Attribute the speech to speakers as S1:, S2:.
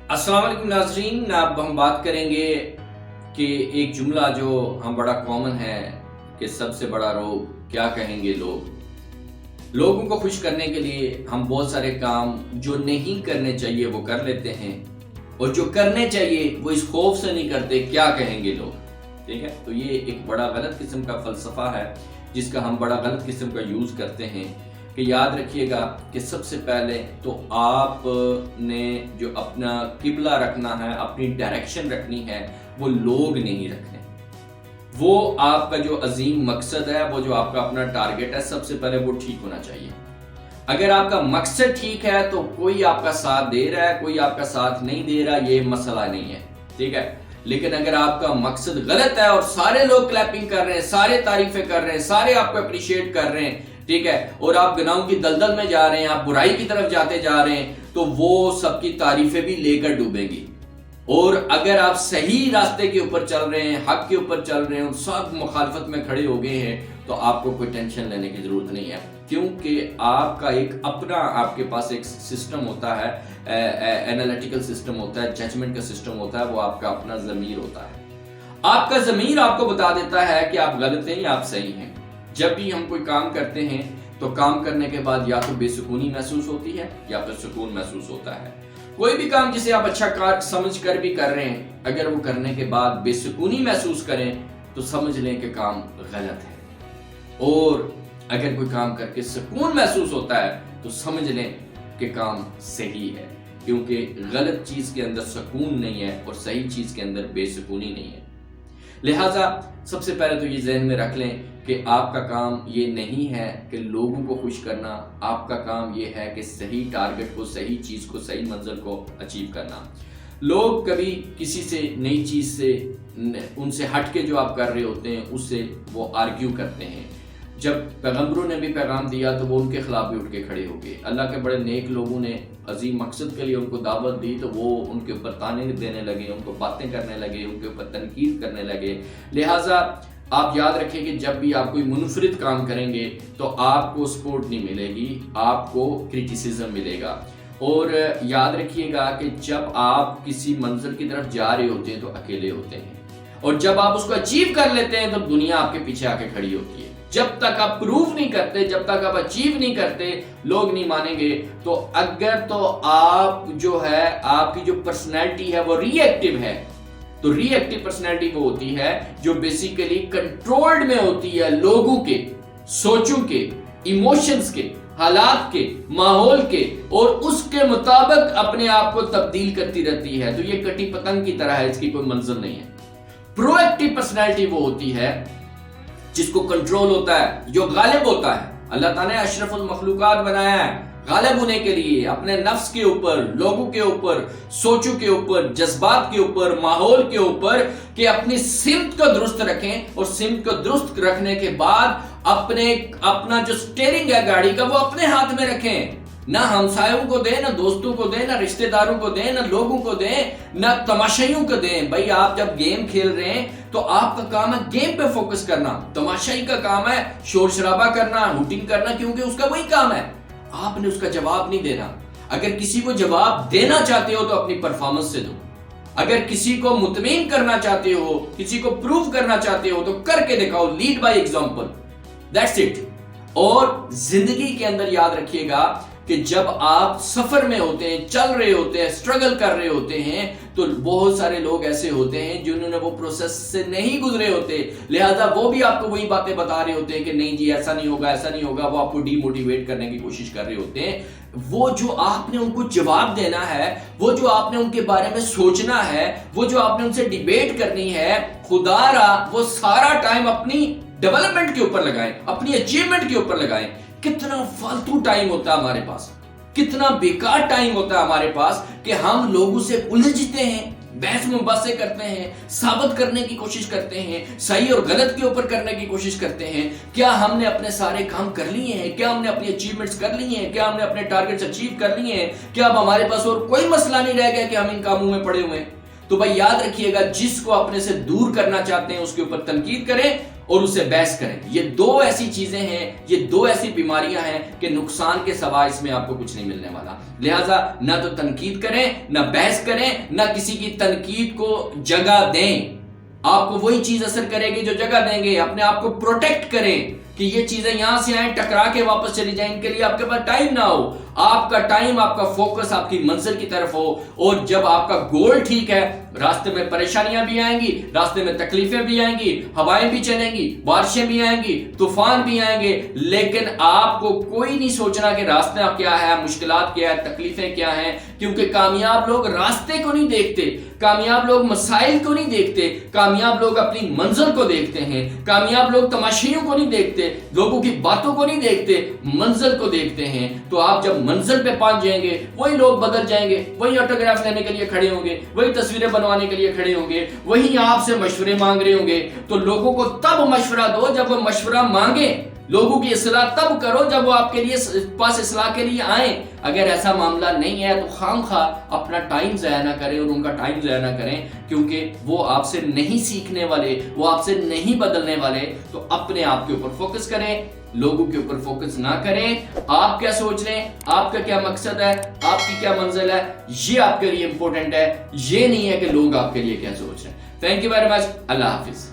S1: अस्सलाम वालेकुम नाजरीन। अब हम बात करेंगे कि एक जुमला जो हम बड़ा कॉमन है कि सबसे बड़ा रोग क्या कहेंगे लोगों को खुश करने के लिए हम बहुत सारे काम जो नहीं करने चाहिए वो कर लेते हैं और जो करने चाहिए वो इस खौफ से नहीं करते क्या कहेंगे लोग। ठीक है, तो ये एक बड़ा गलत किस्म का फलसफा है जिसका हम बड़ा गलत किस्म का यूज करते हैं कि याद रखिएगा कि सबसे पहले तो आपने जो अपना किबला रखना है, अपनी डायरेक्शन रखनी है, वो लोग नहीं रखने। वो आपका जो अजीम मकसद है, वो जो आपका अपना टारगेट है, सबसे पहले वो ठीक होना चाहिए। अगर आपका मकसद ठीक है तो कोई आपका साथ दे रहा है, कोई आपका साथ नहीं दे रहा, ये मसला नहीं है। ठीक है, लेकिन अगर आपका मकसद गलत है और सारे लोग क्लैपिंग कर रहे हैं, सारे तारीफें कर रहे हैं, सारे आपको अप्रिशिएट कर रहे हैं, ठीक है, और आप गुनाहों की दलदल में जा रहे हैं, आप बुराई की तरफ जाते जा रहे हैं, तो वो सबकी तारीफें भी लेकर डूबेगी। और अगर आप सही रास्ते के ऊपर चल रहे हैं, हक के ऊपर चल रहे हैं और सब मुखालफत में खड़े हो गए हैं, तो आपको कोई टेंशन लेने की जरूरत नहीं है, क्योंकि आपका एक अपना, आपके पास एक सिस्टम होता है, एनालिटिकल सिस्टम होता है, जजमेंट का सिस्टम होता है, वो आपका अपना ज़मीर होता है। आपका ज़मीर आपको बता देता है कि आप गलत हैं या आप सही हैं। जब भी हम कोई काम करते हैं तो काम करने के बाद या तो बेसुकूनी महसूस होती है या फिर सुकून महसूस होता है। कोई भी काम जिसे आप अच्छा कार समझ कर भी कर रहे हैं, अगर वो करने के बाद बेसुकूनी महसूस करें तो समझ लें कि काम गलत है, और अगर कोई काम करके सुकून महसूस होता है तो समझ लें कि काम सही है, क्योंकि गलत चीज के अंदर सुकून नहीं है और सही चीज के अंदर बेसुकूनी नहीं है। लिहाजा सबसे पहले तो ये ज़हन में रख लें कि आपका काम ये नहीं है कि लोगों को खुश करना, आपका काम ये है कि सही टारगेट को, सही चीज़ को, सही मंजिल को अचीव करना। लोग कभी किसी से नई चीज़ से, उनसे हट के जो आप कर रहे होते हैं उससे वो आर्ग्यू करते हैं। जब पैगम्बरों ने भी पैगाम दिया तो वो उनके खिलाफ भी उठ के खड़े हो गए। अल्लाह के बड़े नेक लोगों ने अजीम मकसद के लिए उनको दावत दी तो वो उनके ऊपर ताने देने लगे, उनको बातें करने लगे, उनके ऊपर तनकीद करने लगे। लिहाजा आप याद रखें कि जब भी आप कोई मुनफरिद काम करेंगे तो आपको सपोर्ट नहीं मिलेगी, आपको क्रिटिसिज्म मिलेगा। और याद रखिएगा कि जब आप किसी मंजिल की तरफ जा रहे होते हैं तो अकेले होते हैं, और जब आप उसको अचीव कर लेते हैं तो दुनिया आपके पीछे आके खड़ी होती है। जब तक आप प्रूव नहीं करते, जब तक आप अचीव नहीं करते, लोग नहीं मानेंगे। तो अगर तो आप जो है, आपकी जो पर्सनैलिटी है वो रिएक्टिव है, तो रिएक्टिव पर्सनैलिटी वो होती है जो बेसिकली कंट्रोल्ड में होती है लोगों के, सोचों के, इमोशंस के, हालात के, माहौल के, और उसके मुताबिक अपने आप को तब्दील करती रहती है। तो ये कटी पतंग की तरह है, इसकी कोई मंजिल नहीं है। प्रोएक्टिव पर्सनैलिटी वो होती है जिसको कंट्रोल होता है, जो गालिब होता है। अल्लाह ताला ने अशरफुल मखलूकात बनाया है गालिब होने के लिए, अपने नफ्स के ऊपर, लोगों के ऊपर, सोचों के ऊपर, जज्बात के ऊपर, माहौल के ऊपर, कि अपनी सिमत को दुरुस्त रखें, और सिमत को दुरुस्त रखने के बाद अपना जो स्टीयरिंग है गाड़ी का वो अपने हाथ में रखें। ना हमसायों को दें, ना दोस्तों को दें, ना रिश्तेदारों को दें, ना लोगों को दें, ना तमाशाइयों को दें। भाई आप जब गेम खेल रहे हैं तो आपका काम है गेम पे फोकस करना, तमाशाई का काम है शोर शराबा करना, हुटिंग करना, क्योंकि उसका वही काम है। आपने उसका जवाब नहीं देना। अगर किसी को जवाब देना चाहते हो तो अपनी परफॉर्मेंस से दो। अगर किसी को मुतमईन करना चाहते हो, किसी को प्रूव करना चाहते हो, तो करके दिखाओ, lead by example, that's it. और जिंदगी के अंदर याद रखिएगा कि जब आप सफर में होते हैं, चल रहे होते हैं, स्ट्रगल कर रहे होते हैं, तो बहुत सारे लोग ऐसे होते हैं जिन्होंने वो प्रोसेस से नहीं गुजरे होते, लिहाजा वो भी आपको वही बातें बता रहे होते हैं कि नहीं जी ऐसा नहीं होगा, ऐसा नहीं होगा। वो आपको डीमोटिवेट करने की कोशिश कर रहे होते हैं। वो जो आपने उनको जवाब देना है, वो जो आपने उनके बारे में सोचना है, वो जो आपने उनसे डिबेट करनी है, खुदारा वो सारा टाइम अपनी डेवलपमेंट के ऊपर लगाएं, अपनी अचीवमेंट के ऊपर लगाएं। कितना फालतू टाइम होता है हमारे पास, कितना बेकार टाइम होता है हमारे पास कि हम लोगों से उलझते हैं, बहस मुबासे करते हैं, साबित करने की कोशिश करते हैं, सही और गलत के ऊपर करने की कोशिश करते हैं। क्या हमने अपने सारे काम कर लिए हैं? क्या हमने अपनी अचीवमेंट्स कर लिए हैं? क्या हमने अपने टारगेट्स अचीव कर लिए हैं? क्या अब हमारे पास और कोई मसला नहीं रह गया कि हम इन कामों में पड़े हुए हैं? तो भाई याद रखिएगा, जिसको अपने से दूर करना चाहते हैं उसके ऊपर तनकीद करें, اور اسے بحث کریں. یہ دو ایسی چیزیں ہیں, یہ دو ایسی بیماریاں ہیں کہ نقصان کے سوا اس میں آپ کو کچھ نہیں ملنے والا. لہٰذا نہ تو تنقید کریں, نہ بحث کریں, نہ کسی کی تنقید کو جگہ دیں. آپ کو وہی چیز اثر کرے گی جو جگہ دیں گے. اپنے آپ کو پروٹیکٹ کریں کہ یہ چیزیں یہاں سے آئیں, ٹکرا کے واپس چلی جائیں, ان کے لیے آپ کے پاس ٹائم نہ ہو. آپ کا ٹائم, آپ کا فوکس آپ کی منزل کی طرف ہو. اور جب آپ کا گول ٹھیک ہے, راستے میں پریشانیاں بھی آئیں گی, راستے میں تکلیفیں بھی آئیں گی, ہوائیں بھی چلیں گی, بارشیں بھی آئیں گی, طوفان بھی آئیں گے, لیکن آپ کو کوئی نہیں سوچنا کہ راستہ کیا ہے, مشکلات کیا ہے, تکلیفیں کیا ہیں. کیونکہ کامیاب لوگ راستے کو نہیں دیکھتے, کامیاب لوگ مسائل کو نہیں دیکھتے, کامیاب لوگ اپنی منزل کو دیکھتے ہیں. کامیاب لوگ تماشیوں کو نہیں دیکھتے, لوگوں کی باتوں کو نہیں دیکھتے, منزل کو دیکھتے ہیں. تو آپ جب منزل پہ پہنچ جائیں گے, وہی لوگ بدل جائیں گے, وہی آٹوگراف لینے کے لیے کھڑے ہوں گے, وہی تصویریں بنوانے کے لیے کھڑے ہوں گے, وہی آپ سے مشورے مانگ رہے ہوں گے. تو لوگوں کو تب مشورہ دو جب وہ مشورہ مانگیں. لوگوں کی اصلاح تب کرو جب وہ آپ کے لیے پاس اصلاح کے لیے آئیں. اگر ایسا معاملہ نہیں ہے تو خام خواہ اپنا ٹائم ضائع نہ کریں اور ان کا ٹائم ضائع نہ کریں, کیونکہ وہ آپ سے نہیں سیکھنے والے, وہ آپ سے نہیں بدلنے والے. تو اپنے آپ کے اوپر فوکس کریں, لوگوں کے اوپر فوکس نہ کریں. آپ کیا سوچ رہے ہیں, آپ کا کیا مقصد ہے, آپ کی کیا منزل ہے, یہ آپ کے لیے امپورٹنٹ ہے. یہ نہیں ہے کہ لوگ آپ کے لیے کیا سوچ رہے ہیں. Thank you very much. اللہ حافظ.